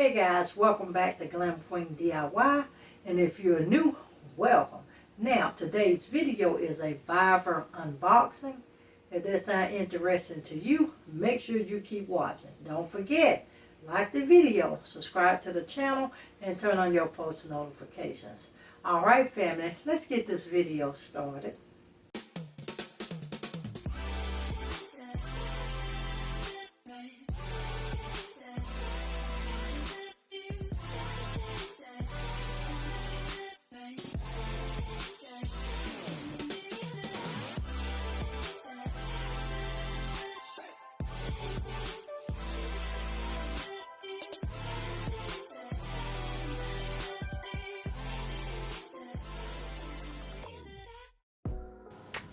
Hey guys, welcome back to Glam Queen DIY, and if you're new, welcome. Now today's video is a VEVOR unboxing. If that sounds interesting to you, make sure you keep watching. Don't forget, like the video, subscribe to the channel, and turn on your post notifications. Alright family, let's get this video started.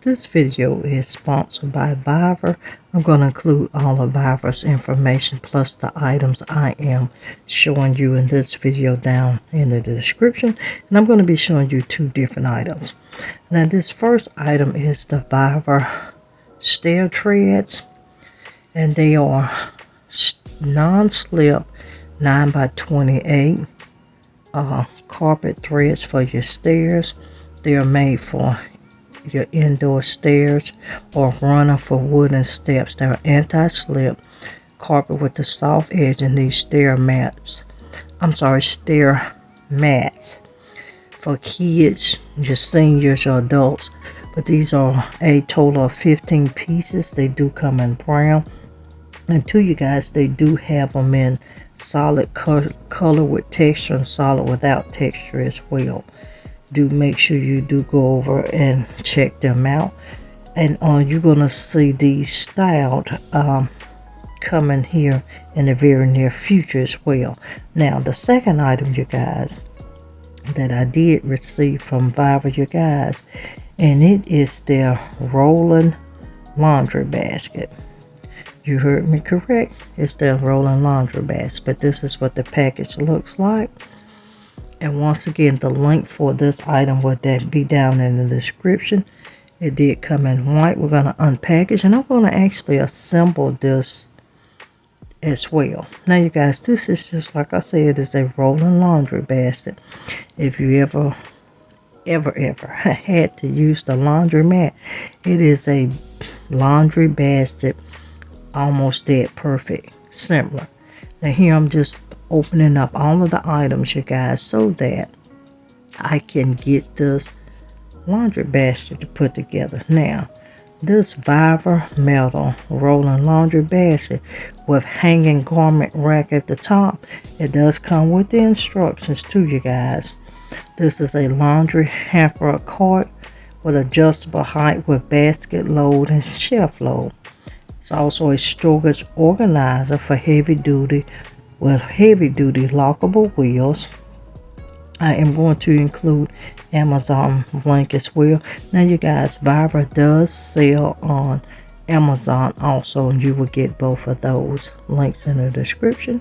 This video is sponsored by VEVOR. I'm going to include all of VEVOR's information plus the items I am showing you in this video down in the description. And I'm going to be showing you two different items. Now this first item is the VEVOR Stair Treads. And they are non-slip 9x28 carpet threads for your stairs. They are made for your indoor stairs or running for wooden steps. They're anti-slip carpet with the soft edge in these stair mats for kids, your seniors or adults. But these are a total of 15 pieces. They do come in brown, and to you guys, they do have them in solid color with texture and solid without texture as well. Do make sure you do go over and check them out, and you're gonna see these styled coming here in the very near future as well. Now the second item, you guys, that I did receive from VEVOR, you guys, and it is their rolling laundry basket. You heard me correct, it's their rolling laundry basket. But this is what the package looks like. And once again, the link for this item would be down in the description. It did come in white. We're going to unpackage, and I'm going to actually assemble this as well. Now you guys, this is just like I said, it's a rolling laundry basket. If you ever had to use the laundromat, it is a laundry basket almost dead perfect, similar. Now here I'm just opening up all of the items, you guys, so that I can get this laundry basket to put together. Now this VEVOR metal rolling laundry basket with hanging garment rack at the top, it does come with the instructions too, you guys. This is a laundry hamper cart with adjustable height with basket load and shelf load. It's also a storage organizer for heavy duty lockable wheels. I am going to include Amazon link as well. Now you guys, VEVOR does sell on Amazon also, and you will get both of those links in the description.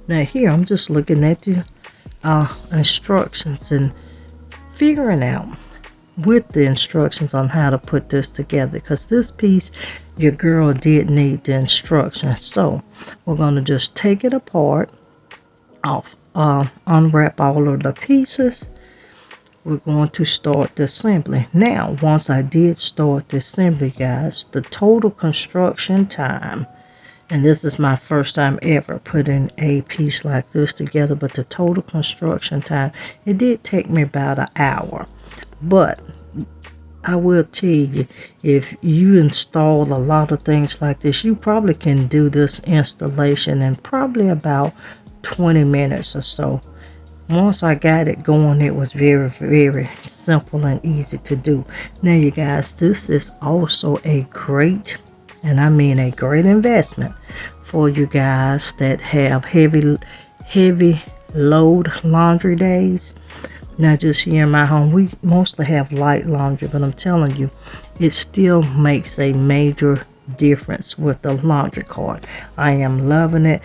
Now here I'm just looking at the instructions and figuring out with the instructions on how to put this together, because this piece, your girl did need the instructions. So we're going to just take it apart, unwrap all of the pieces. We're going to start the assembly. Now once I did start the assembly, guys, the total construction time, and this is my first time ever putting a piece like this together, but the total construction time, it did take me about an hour. But I will tell you, if you install a lot of things like this, you probably can do this installation in probably about 20 minutes or so. Once I got it going, it was very, very simple and easy to do. Now you guys, this is also a great, and I mean a great investment for you guys that have heavy load laundry days. Now just here in my home, we mostly have light laundry, but I'm telling you, it still makes a major difference with the laundry cart. I am loving it.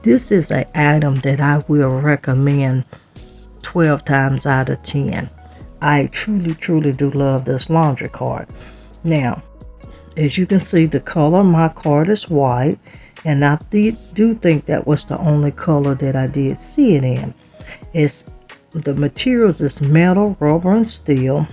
This is an item that I will recommend 12 times out of 10. I truly do love this laundry cart. Now as you can see, the color of my cart is white. And I do think that was the only color that I did see it in. It's the materials is metal, rubber, and steel.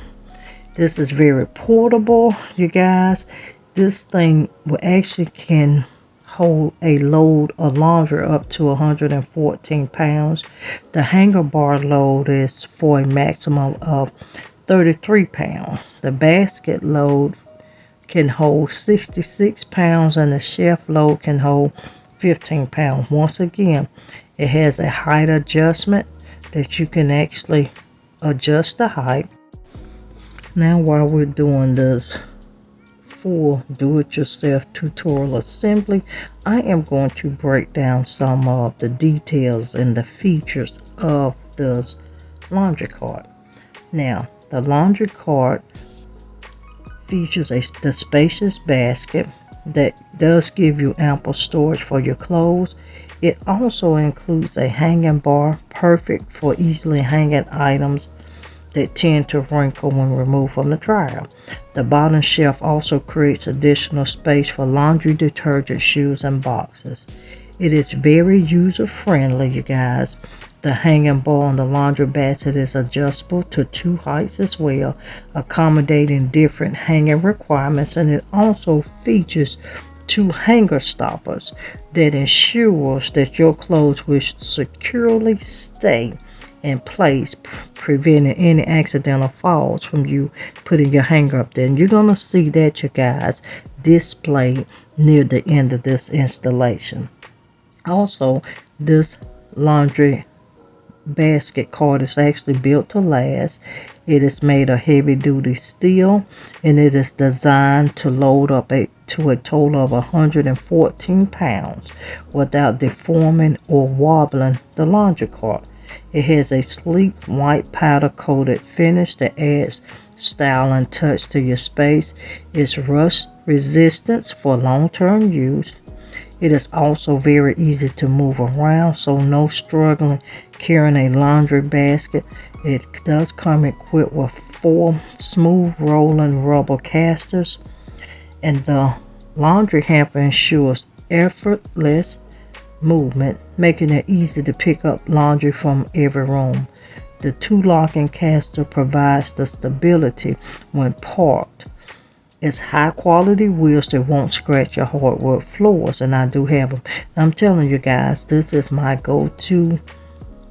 This is very portable, you guys. This thing will actually can hold a load of laundry up to 114 pounds. The hanger bar load is for a maximum of 33 pounds. The basket load can hold 66 pounds and the shelf load can hold 15 pounds. Once again, it has a height adjustment that you can actually adjust the height. Now while we're doing this full do-it-yourself tutorial assembly, I am going to break down some of the details and the features of this laundry cart. Now, the laundry cart features the spacious basket that does give you ample storage for your clothes. It also includes a hanging bar, perfect for easily hanging items that tend to wrinkle when removed from the dryer. The bottom shelf also creates additional space for laundry detergent, shoes, and boxes. It is very user-friendly, you guys. The hanging bar on the laundry basket is adjustable to 2 heights as well, accommodating different hanging requirements, and it also features 2 hanger stoppers that ensures that your clothes will securely stay in place, preventing any accidental falls from you putting your hanger up there. And you're going to see that, you guys, displayed near the end of this installation. Also, this laundry basket cart is actually built to last. It is made of heavy duty steel, and it is designed to load up to a total of 114 pounds without deforming or wobbling the laundry cart. It has a sleek white powder coated finish that adds style and touch to your space. It's rust resistant for long-term use. It is also very easy to move around, so no struggling carrying a laundry basket. It does come equipped with 4 smooth rolling rubber casters, and the laundry hamper ensures effortless movement, making it easy to pick up laundry from every room. The 2 locking caster provides the stability when parked. It's high quality wheels that won't scratch your hardwood floors, and I do have them. I'm telling you guys, this is my go-to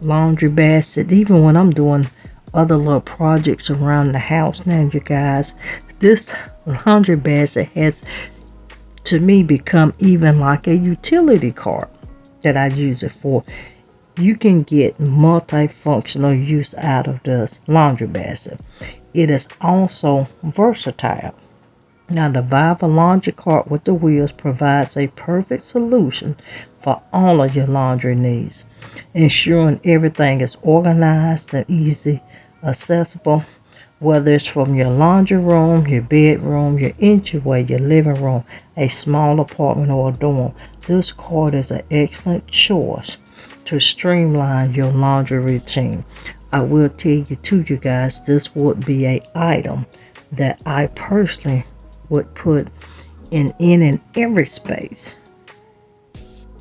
laundry basket, even when I'm doing other little projects around the house. Now, you guys, this laundry basket has, to me, become even like a utility cart that I use it for. You can get multifunctional use out of this laundry basket. It is also versatile. Now, the VEVOR laundry cart with the wheels provides a perfect solution for all of your laundry needs, ensuring everything is organized and easy accessible, whether it's from your laundry room, your bedroom, your entryway, your living room, a small apartment, or a dorm. This cart is an excellent choice to streamline your laundry routine. I will tell you too, you guys, this would be an item that I personally would put in and every space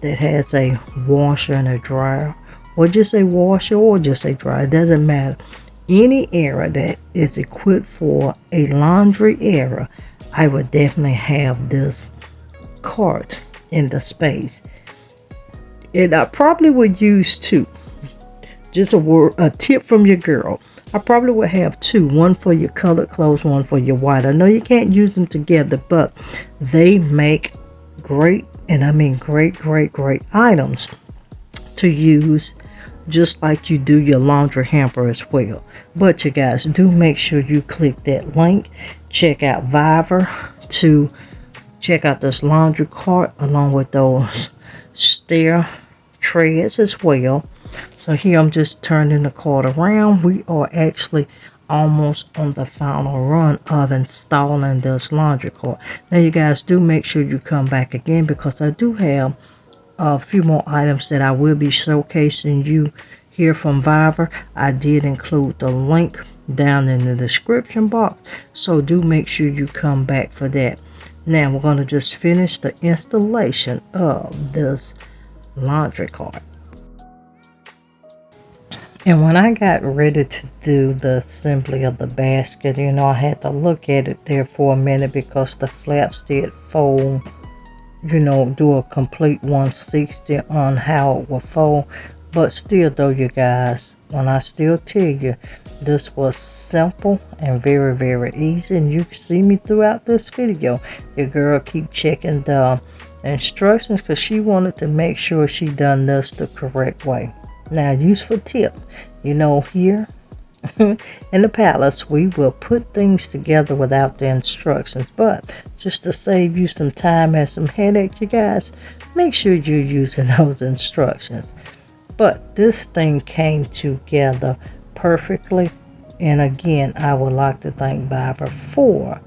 that has a washer and a dryer, or just a washer or just a dryer. It doesn't matter. Any area that is equipped for a laundry area, I would definitely have this cart in the space. And I probably would use 2. Just a tip from your girl. I probably would have 2, one for your colored clothes, one for your white. I know you can't use them together, but they make great, and I mean great items to use, just like you do your laundry hamper as well. But you guys, do make sure you click that link. Check out VEVOR to check out this laundry cart along with those Stair Treads as well. So here I'm just turning the cart around. We are actually almost on the final run of installing this laundry cart. Now, you guys, do make sure you come back again, because I do have a few more items that I will be showcasing you here from VEVOR. I did include the link down in the description box, so do make sure you come back for that. Now we're going to just finish the installation of this laundry cart. And when I got ready to do the assembly of the basket, you know, I had to look at it there for a minute because the flaps did fold, you know, do a complete 160 on how it will fold. But still though, you guys, when I still tell you, this was simple and very, very easy. And you can see me throughout this video. Your girl keep checking the instructions because she wanted to make sure she done this the correct way. Now, useful tip, you know, here in the palace, we will put things together without the instructions. But just to save you some time and some headache, you guys, make sure you're using those instructions. But this thing came together perfectly. And again, I would like to thank VEVOR for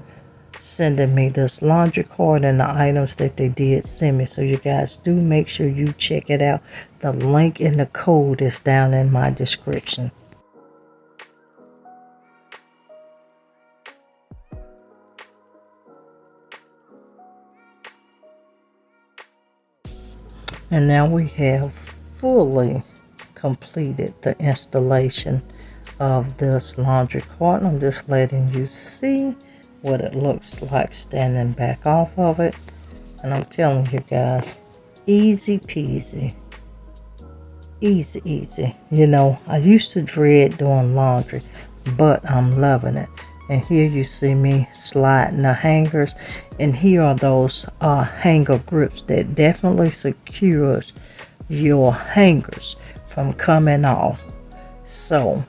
sending me this laundry cart and the items that they did send me. So you guys do make sure you check it out. The link and the code is down in my description. And now we have fully completed the installation of this laundry cart. I'm just letting you see what it looks like standing back off of it. And I'm telling you guys, easy peasy. Easy, easy. You know, I used to dread doing laundry, but I'm loving it. And here you see me sliding the hangers. And here are those hanger grips that definitely secures your hangers from coming off. So,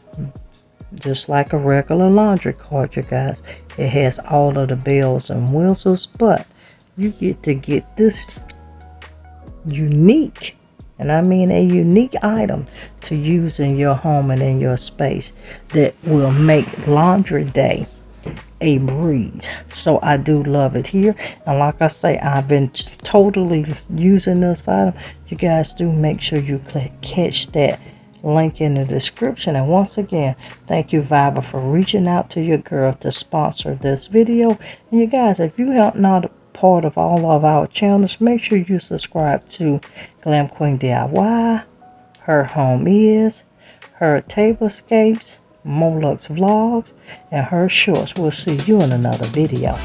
just like a regular laundry cart, you guys, it has all of the bells and whistles, but you get to get this unique, and I mean a unique item to use in your home and in your space that will make laundry day a breeze. So I do love it here. And like I say, I've been totally using this item. You guys do make sure you catch that link in the description. And once again, thank you VEVOR for reaching out to your girl to sponsor this video. And you guys, if you are not a part of all of our channels, make sure you subscribe to GlamQueenofDIY, Her Home Is, Her Tablescapes, Molux Vlogs, and Her Shorts. We'll see you in another video.